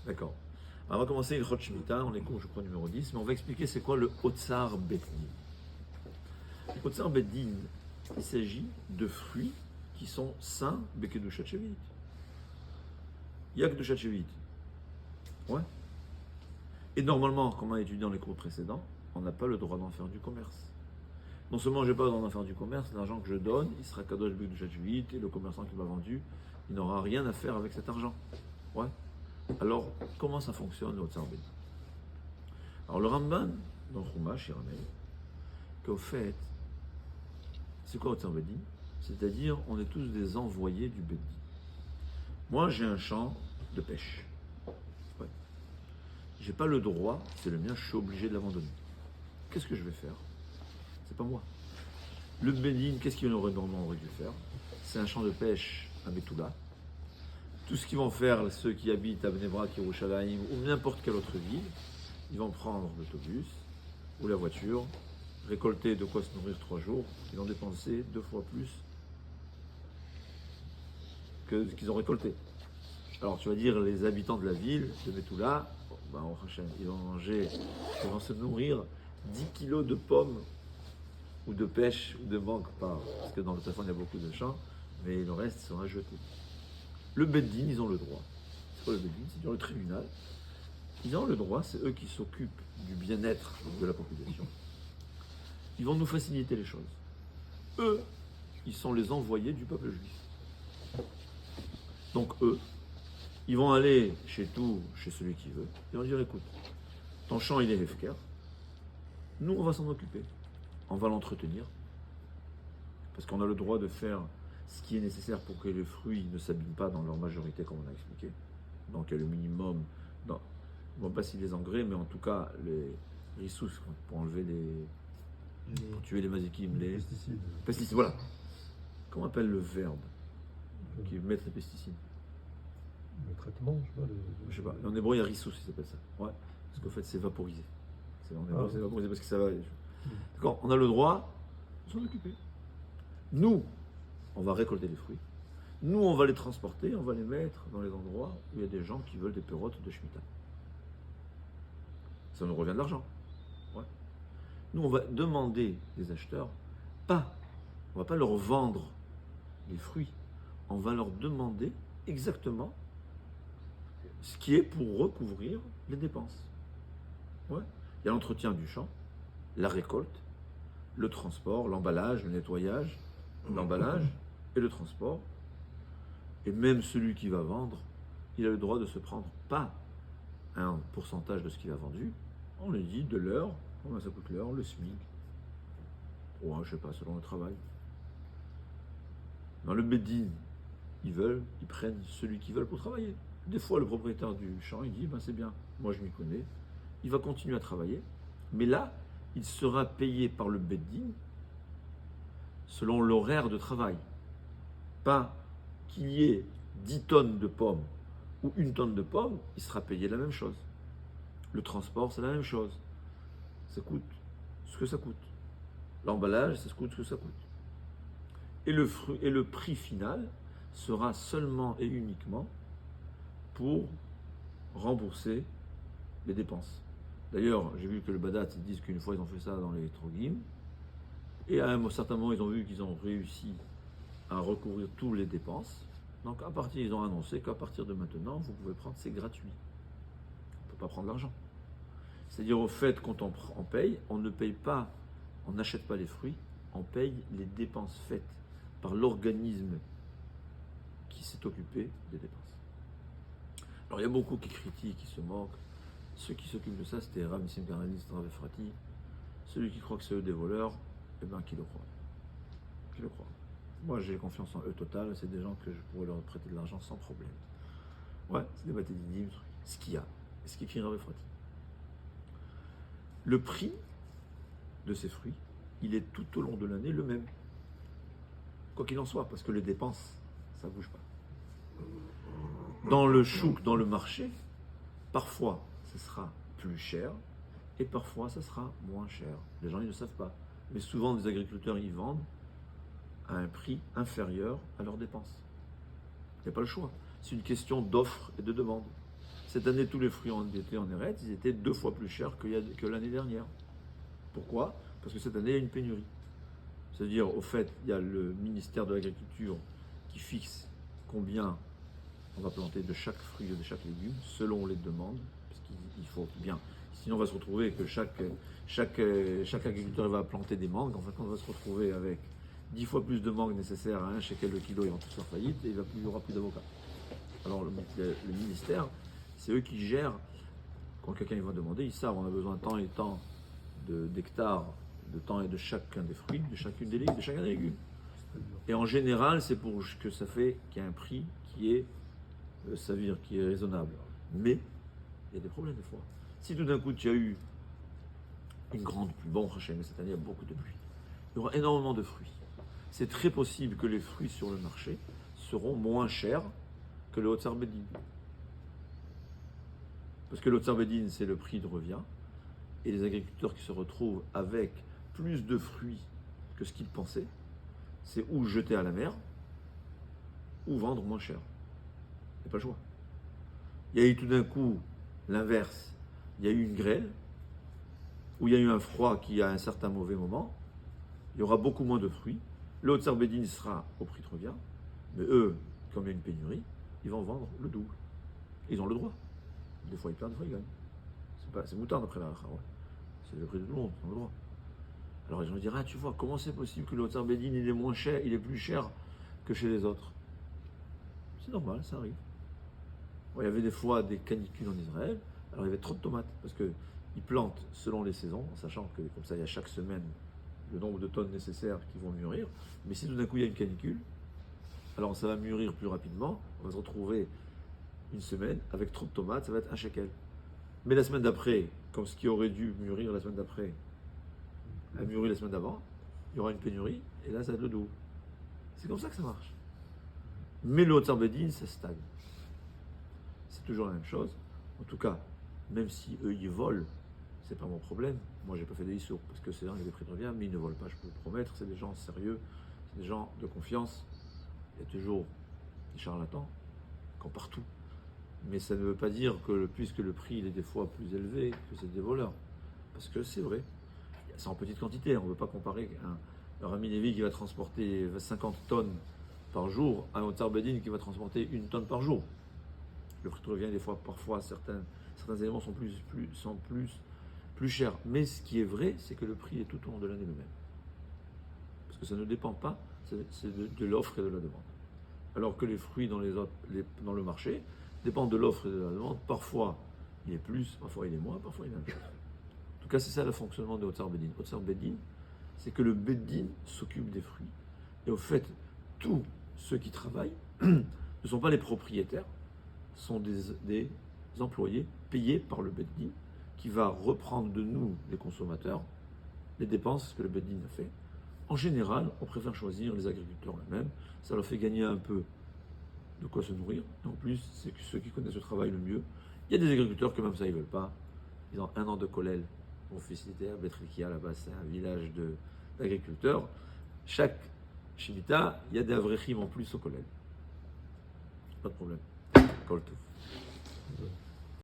D'accord. Alors, on va commencer une Chot Shemitah, on est cours, je crois, numéro 10, mais on va expliquer c'est quoi le Otsar Beddin. Le Otsar Beddin, il s'agit de fruits qui sont sains, Bekedushat Shevit. Il y a Kedushat Shevit. Ouais. Et normalement, comme on a étudié dans les cours précédents, on n'a pas le droit d'en faire du commerce. Non seulement je n'ai pas le droit d'en faire du commerce, l'argent que je donne, il sera Kadosh Bekedushat Shevit, et le commerçant qui m'a vendu, il n'aura rien à faire avec cet argent. Ouais. Alors, comment ça fonctionne le Otsar Beddin? Alors, le Ramban, dans Chumash, il ramène qu'au fait, c'est quoi Otsar Beddin? C'est-à-dire, on est tous des envoyés du Beddin. Moi, j'ai un champ de pêche. Ouais. J'ai pas le droit, c'est le mien, je suis obligé de l'abandonner. Qu'est-ce que je vais faire? C'est pas moi. Le Beddin, qu'est-ce qu'il aurait normalement dû faire? C'est un champ de pêche à Metula. Tout ce qu'ils vont faire, ceux qui habitent à Bnei Brak, Yerushalayim ou n'importe quelle autre ville, ils vont prendre l'autobus ou la voiture, récolter de quoi se nourrir 3 jours, ils vont dépenser 2 fois plus que ce qu'ils ont récolté. Alors tu vas dire, les habitants de la ville, de Metula, ben, ils vont manger, ils vont se nourrir 10 kilos de pommes ou de pêche ou de mangue, parce que dans le téléphone il y a beaucoup de champs, mais le reste sera jeté. Le Beddin, ils ont le droit. C'est quoi le Beddin? C'est dans le tribunal. Ils ont le droit, c'est eux qui s'occupent du bien-être de la population. Ils vont nous faciliter les choses. Eux, ils sont les envoyés du peuple juif. Donc eux, ils vont aller chez celui qui veut, et vont dire, écoute, ton champ il est hefker, nous on va s'en occuper, on va l'entretenir, parce qu'on a le droit de faire ce qui est nécessaire pour que les fruits ne s'abîment pas dans leur majorité, comme on a expliqué. Donc il y a le minimum, bon pas si les engrais, mais en tout cas les rissous pour enlever pour tuer les mazikim, les pesticides. Voilà. Comment on appelle le verbe qui met les pesticides? Le traitement, je sais pas. En hébreu, il y a rissous, ils s'appelle ça. Ouais. Parce qu'en fait, c'est vaporisé. En hébreu, c'est vaporisé parce que ça va. D'accord. On a le droit de s'en occuper. Nous, on va récolter les fruits. Nous, on va les transporter, on va les mettre dans les endroits où il y a des gens qui veulent des pérotes de Shemitah. Ça nous revient de l'argent. Ouais. Nous, on va demander des acheteurs, on ne va pas leur vendre les fruits, on va leur demander exactement ce qui est pour recouvrir les dépenses. Ouais. Il y a l'entretien du champ, la récolte, le transport, l'emballage, le nettoyage, l'emballage et le transport. Et même celui qui va vendre, il a le droit de se prendre pas un pourcentage de ce qu'il a vendu, on lui dit de l'heure, combien ça coûte l'heure, le SMIC, ou je sais pas, selon le travail. Dans le Beddin, ils prennent celui qu'ils veulent pour travailler. Des fois, le propriétaire du champ, il dit, ben c'est bien, moi je m'y connais, il va continuer à travailler, mais là, il sera payé par le Beddin selon l'horaire de travail. Pas qu'il y ait 10 tonnes de pommes ou 1 tonne de pommes, il sera payé la même chose. Le transport, c'est la même chose. Ça coûte ce que ça coûte. L'emballage, ça coûte ce que ça coûte. Et le prix final sera seulement et uniquement pour rembourser les dépenses. D'ailleurs, j'ai vu que le Badat, ils disent qu'une fois ils ont fait ça dans les Trogim, et à un certain moment, ils ont vu qu'ils ont réussi à recouvrir toutes les dépenses. Donc, ils ont annoncé qu'à partir de maintenant, vous pouvez prendre, c'est gratuit. On ne peut pas prendre l'argent. C'est-à-dire, au fait, quand on paye, on ne paye pas, on n'achète pas les fruits, on paye les dépenses faites par l'organisme qui s'est occupé des dépenses. Alors, il y a beaucoup qui critiquent, qui se moquent. Ceux qui s'occupent de ça, c'était Rav Nissim Karanis, Rav Efrati. Celui qui croit que c'est eux des voleurs, eh bien, qui le croit. Qui le croit. Moi, j'ai confiance en eux total. C'est des gens que je pourrais leur prêter de l'argent sans problème. Ouais, c'est des batédidim, ce qu'il y a. Et ce qu'écrit Rav Efrati. Le prix de ces fruits, il est tout au long de l'année le même. Quoi qu'il en soit, parce que les dépenses, ça ne bouge pas. Dans le chouk, dans le marché, parfois, ce sera plus cher et parfois, ça sera moins cher. Les gens, ils ne savent pas. Mais souvent, les agriculteurs, ils vendent à un prix inférieur à leurs dépenses. Il n'y a pas le choix. C'est une question d'offre et de demande. Cette année, tous les fruits étaient en Eretz, ils étaient 2 fois plus chers que l'année dernière. Pourquoi? Parce que cette année, il y a une pénurie. C'est-à-dire, au fait, il y a le ministère de l'Agriculture qui fixe combien on va planter de chaque fruit et de chaque légume, selon les demandes, parce qu'il faut bien. Sinon, on va se retrouver que chaque agriculteur va planter des mangues. En fait, on va se retrouver avec 10 fois plus de mangues nécessaires à 1 shekel le kilo, ils vont tous faire faillite et il n'y aura plus d'avocats. Alors, le ministère, c'est eux qui gèrent. Quand quelqu'un va demander, ils savent, on a besoin de tant et tant d'hectares, de temps et de chacun des fruits, de chacun des légumes. Et en général, c'est pour que ça fait qu'il y a un prix qui est, ça veut dire, qui est raisonnable. Mais il y a des problèmes des fois. Si tout d'un coup tu as eu une grande pluie, bon, Hachem, cette année il y a beaucoup de pluie, il y aura énormément de fruits. C'est très possible que les fruits sur le marché seront moins chers que le Otsar Bedin. Parce que l'Otsar Bedin, c'est le prix de revient. Et les agriculteurs qui se retrouvent avec plus de fruits que ce qu'ils pensaient, c'est ou jeter à la mer, ou vendre moins cher. Il n'y a pas le choix. Il y a eu tout d'un coup l'inverse. Il y a eu une grêle, où il y a eu un froid qui a un certain mauvais moment. Il y aura beaucoup moins de fruits. Le Otsar Bedin sera au prix de revient. Mais eux, comme il y a une pénurie, ils vont vendre le double. Ils ont le droit. Des fois ils perdent, des fois ils gagnent. C'est moutarde après la halakha, ouais. C'est le prix de tout le monde, ils ont le droit. Alors les gens diront, ah, tu vois, comment c'est possible que le Otsar Bedin il est moins cher, il est plus cher que chez les autres? C'est normal, ça arrive. Bon, il y avait des fois des canicules en Israël, alors il y avait trop de tomates, parce qu'ils plantent selon les saisons, en sachant que comme ça il y a chaque semaine le nombre de tonnes nécessaires qui vont mûrir. Mais si tout d'un coup il y a une canicule, alors ça va mûrir plus rapidement, on va se retrouver une semaine avec trop de tomates, ça va être 1 shekel. Mais la semaine d'après, comme ce qui aurait dû mûrir la semaine d'après a mûri la semaine d'avant, il y aura une pénurie, et là ça va être le double. C'est comme ça que ça marche. Mais le Otsar Bedin, ça stagne. C'est toujours la même chose. En tout cas, même si eux ils volent, c'est pas mon problème. Moi j'ai pas fait des issours, parce que c'est là qu'il y a des prix de revient, mais ils ne volent pas, je peux vous promettre, c'est des gens sérieux, c'est des gens de confiance. Il y a toujours des charlatans, comme partout. Mais ça ne veut pas dire que puisque le prix il est des fois plus élevé, que c'est des voleurs. Parce que c'est vrai, c'est en petite quantité, on ne veut pas comparer un Rami Levi qui va transporter 50 tonnes par jour à un Otsar Bedin qui va transporter 1 tonne par jour. Le prix de revient, des fois, parfois, certains éléments sont plus chers. Mais ce qui est vrai, c'est que le prix est tout au long de l'année le même. Parce que ça ne dépend pas, c'est de l'offre et de la demande. Alors que les fruits dans le marché dépendent de l'offre et de la demande. Parfois, il est plus, parfois il est moins, parfois il est la même chose. En tout cas, c'est ça le fonctionnement de Otsar Bedin. Otsar Bedin, c'est que le Bedin s'occupe des fruits. Et au fait, tous ceux qui travaillent ne sont pas les propriétaires, sont des employés payés par le Bedin qui va reprendre de nous, les consommateurs, les dépenses que le Bedin a fait. En général, on préfère choisir les agriculteurs eux-mêmes. Ça leur fait gagner un peu de quoi se nourrir. Et en plus, c'est ceux qui connaissent le travail le mieux. Il y a des agriculteurs que même ça, ils ne veulent pas. Ils ont 1 an de kollel. Mon fils était à Betrikia, là-bas, c'est un village d'agriculteurs. Chaque Shemitah, il y a des avrechim en plus au kollel. Pas de problème. Kol tov.